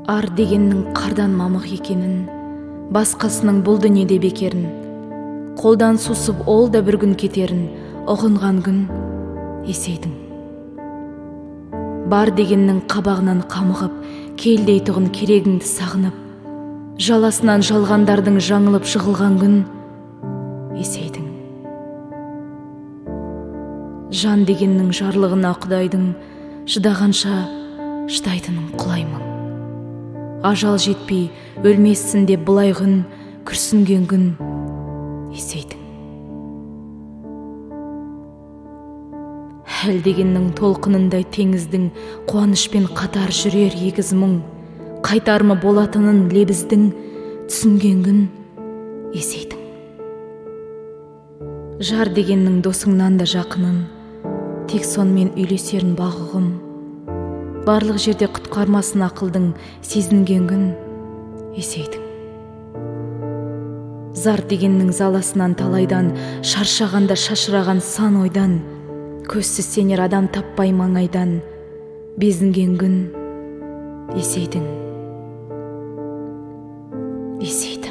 Ар дегеннің қардан мамық екенін, басқасының бұл дүниеде бекерін, қолдан сусып ол да бір күн кетерін ұғынған күн есейдің. Бар дегеннің қабағынан қамығып, келдей тұғын керегіңді сағынып, жаласынан жалғандардың жаңылып жығылған күн есейдің. Жан дегеннің жарлығына Құдайдың шыдағанша шыдайтынын құлаймын. Ажал жетпей өлмессін деп бұлай күн күрсінген күн есейдің. Хәл дегеннің толқынындай теңіздің қуанышпен қатар жүрер егіз мұң, қайтармы болатынын лебіздің түсінген күн есейдің. Жар дегеннің досыңнан да жақынын, тек сонымен үйлесерін бағығым, барлық жерде құтқармасын ақылдың сезінген күн есейдің. Зар дегеннің заласынан талайдан, шаршағанда шашыраған сан ойдан, көзсіз сенер адам таппай маңайдан, безінген күн есейдің. Есейдің.